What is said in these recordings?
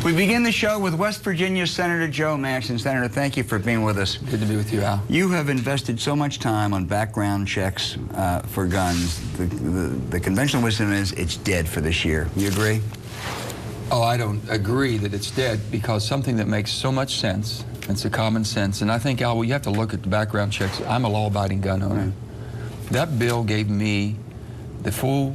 We begin the show with West Virginia Senator Joe Manchin. Senator, thank you for being with us. Good to be with you, Al. You have invested so much time on background checks for guns. The conventional wisdom is it's dead for this year. You agree? Oh, I don't agree that it's dead, because something that makes so much sense, it's a common sense, and I think, Al, well, you have to look at the background checks. I'm a law-abiding gun owner. Right. That bill gave me the full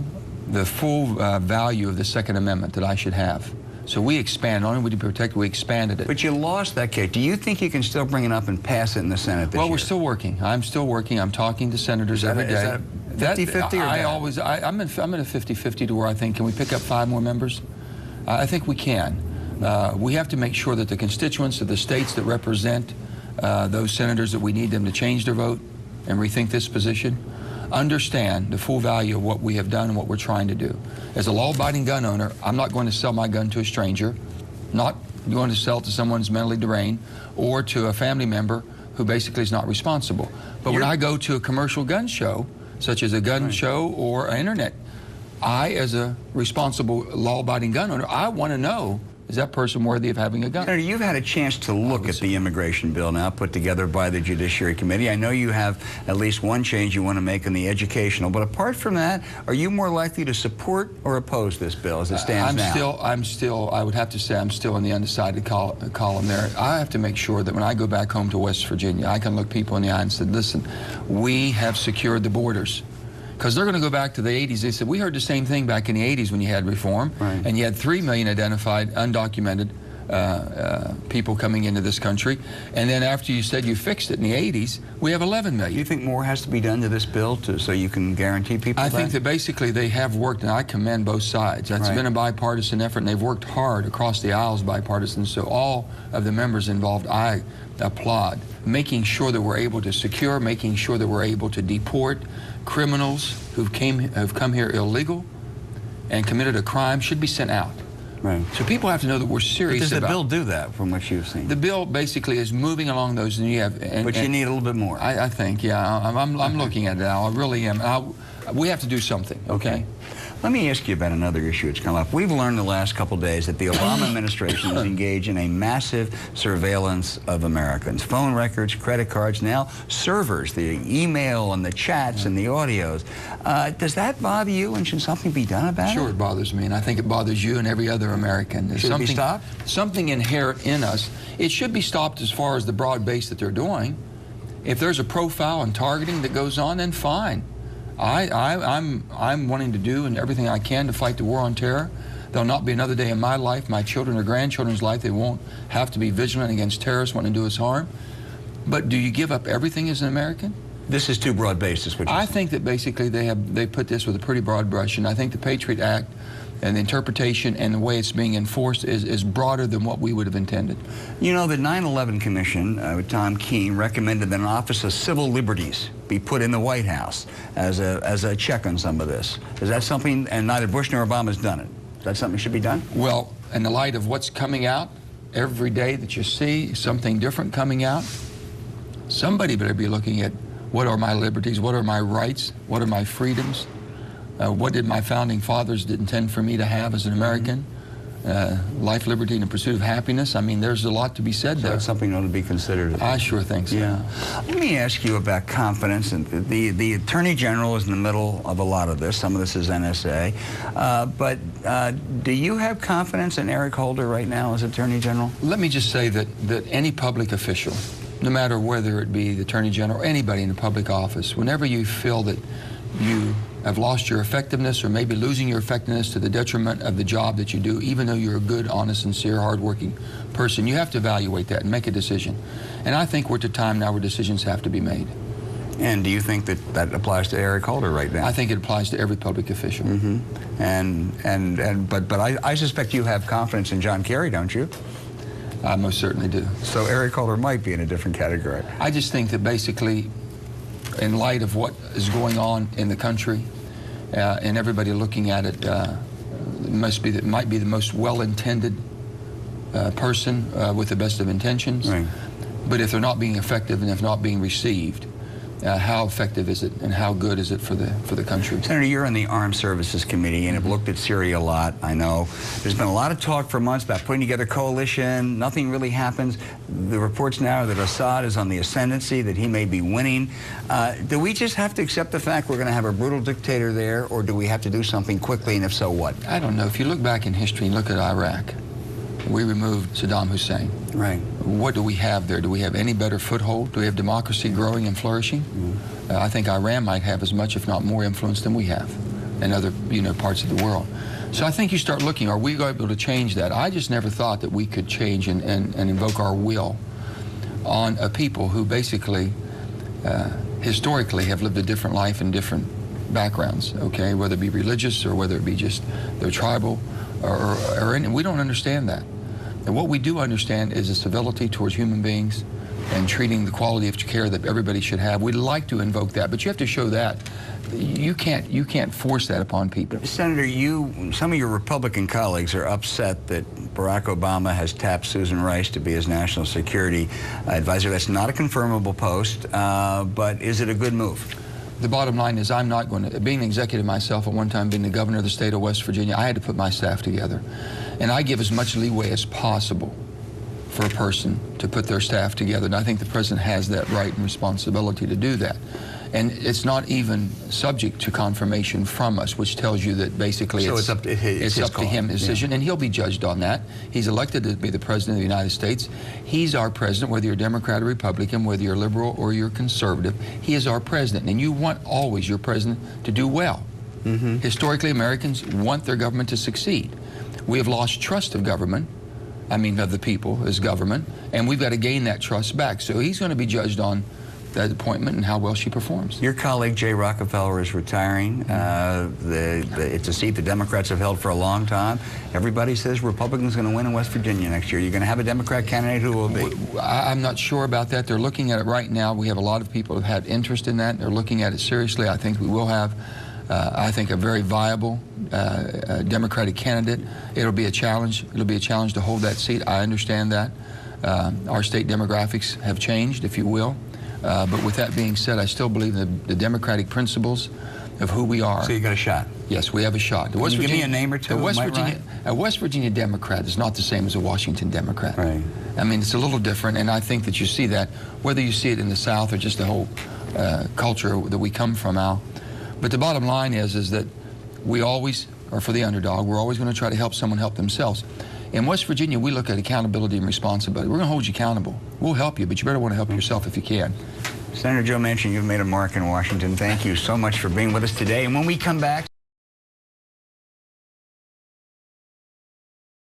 value of the Second Amendment that I should have. So we expanded, not only would you protect, we expanded it. But you lost that case. Do you think you can still bring it up and pass it in the Senate this year? Well, we're still working. I'm still working. I'm talking to senators every day. Is that 50-50 or I'm in a 50-50 to where I think, can we pick up 5 more members? I think we can. We have to make sure that the constituents of the states that represent those senators, that we need them to change their vote and rethink this position, understand the full value of what we have done and what we're trying to do. As a law-abiding gun owner, I'm not going to sell my gun to a stranger, not going to sell it to someone who's mentally deranged, or to a family member who basically is not responsible. But when I go to a commercial gun show, such as a gun show or an internet, I, as a responsible law-abiding gun owner, I want to know, is that person worthy of having a gun? Senator, you've had a chance to look at the immigration bill now put together by the Judiciary Committee. I know you have at least one change you want to make in the educational, but apart from that, are you more likely to support or oppose this bill as it stands now? I would have to say I'm still in the undecided column there. I have to make sure that when I go back home to West Virginia, I can look people in the eye and say, listen, we have secured the borders. Because they're going to go back to the 80s. They said, we heard the same thing back in the 80s when you had reform, right, and you had 3 million identified, undocumented people coming into this country. And then after you said you fixed it in the 80s, we have 11 million. Do you think more has to be done to this bill so you can guarantee people I think that basically they have worked, and I commend both sides. That's been a bipartisan effort, and they've worked hard across the aisles, bipartisan. So all of the members involved, I applaud. Making sure that we're able to secure, making sure that we're able to deport criminals who've come here illegal and committed a crime should be sent out. Right. So people have to know that we're serious about it. about. Does the bill do that, from what you've seen? The bill basically is moving along those, and you have. But you need a little bit more. I think, yeah. I'm looking at it now. I really am. We have to do something. Okay. Let me ask you about another issue that's come up. We've learned the last couple of days that the Obama administration is engaged in a massive surveillance of Americans. Phone records, credit cards, now servers, the email and the chats and the audios. Does that bother you, and should something be done about it? Sure, it bothers me, and I think it bothers you and every other American. There's should it be stopped? Something inherent in us. It should be stopped as far as the broad base that they're doing. If there's a profile and targeting that goes on, then fine. I'm wanting to do and everything I can to fight the war on terror. There'll not be another day in my life, my children or grandchildren's life, they won't have to be vigilant against terrorists wanting to do us harm. But do you give up everything as an American? This is too broad-based, is what you're saying. I think that basically they put this with a pretty broad brush, and I think the Patriot Act and the interpretation and the way it's being enforced is broader than what we would have intended. You know, the 9/11 Commission, with Tom Keene, recommended that an Office of Civil Liberties be put in the White House as a check on some of this. Is that something, and neither Bush nor Obama has done it, is that something that should be done? Well, in the light of what's coming out, every day that you see something different coming out, somebody better be looking at what are my liberties, what are my rights, what are my freedoms, what did my founding fathers intend for me to have as an American? Life, liberty, and the pursuit of happiness. I mean, there's a lot to be said there. That's something that ought to be considered. I sure think so. Yeah. Let me ask you about confidence. And the Attorney General is in the middle of a lot of this. Some of this is NSA. But do you have confidence in Eric Holder right now as Attorney General? Let me just say that any public official, no matter whether it be the Attorney General or anybody in a public office, whenever you feel that you have lost your effectiveness or maybe losing your effectiveness to the detriment of the job that you do, even though you're a good, honest, sincere, hardworking person, you have to evaluate that and make a decision. And I think we're at a time now where decisions have to be made. And do you think that that applies to Eric Holder right now? I think it applies to every public official. Mm-hmm. But I suspect you have confidence in John Kerry, don't you? I most certainly do. So Eric Holder might be in a different category. I just think that basically, in light of what is going on in the country, and everybody looking at it, might be the most well-intended person with the best of intentions. Right. But if they're not being effective and if not being received, how effective is it and how good is it for the country? Senator, you're on the Armed Services Committee and have looked at Syria a lot, I know. There's been a lot of talk for months about putting together a coalition. Nothing really happens. The reports now are that Assad is on the ascendancy, that he may be winning. Do we just have to accept the fact we're going to have a brutal dictator there, or do we have to do something quickly, and if so, what? I don't know. If you look back in history and look at Iraq, we removed Saddam Hussein. Right. What do we have there? Do we have any better foothold? Do we have democracy growing and flourishing? I think Iran might have as much, if not more, influence than we have in other parts of the world. So I think you start looking, are we able to change that? I just never thought that we could change and invoke our will on a people who basically, historically, have lived a different life in different backgrounds, okay? Whether it be religious or whether it be just they're tribal or any, we don't understand that. And what we do understand is a civility towards human beings and treating the quality of care that everybody should have. We'd like to invoke that, but you have to show that. You can't force that upon people. Senator, some of your Republican colleagues are upset that Barack Obama has tapped Susan Rice to be his national security advisor. That's not a confirmable post, but is it a good move? The bottom line is I'm not going to, being an executive myself, at one time being the governor of the state of West Virginia, I had to put my staff together. And I give as much leeway as possible for a person to put their staff together. And I think the president has that right and responsibility to do that. And it's not even subject to confirmation from us, which tells you that basically so it's up to him, his decision, and he'll be judged on that. He's elected to be the president of the United States. He's our president, whether you're Democrat or Republican, whether you're liberal or you're conservative. He is our president, and you want always your president to do well. Historically, Americans want their government to succeed. We have lost trust of government, of the people as government, and we've got to gain that trust back. So he's going to be judged on that appointment and how well she performs. Your colleague Jay Rockefeller is retiring. It's a seat the Democrats have held for a long time. Everybody says Republicans going to win in West Virginia next year. You're going to have a Democrat candidate. Who will be? I'm not sure about that. They're looking at it right now. We have a lot of people who have had interest in that. They're looking at it seriously. I think we will have, I think, a very viable Democratic candidate. It'll be a challenge. It'll be a challenge to hold that seat. I understand that. Our state demographics have changed, if you will. But with that being said, I still believe the democratic principles of who we are. So you got a shot? Yes, we have a shot. Can you give me a name or two? A West Virginia Democrat is not the same as a Washington Democrat. Right. It's a little different, and I think that you see that, whether you see it in the South or just the whole culture that we come from, Al. But the bottom line is that we always are for the underdog. We're always going to try to help someone help themselves. In West Virginia, we look at accountability and responsibility. We're going to hold you accountable. We'll help you, but you better want to help yourself if you can. Senator Joe Manchin, you've made a mark in Washington. Thank you so much for being with us today. And when we come back...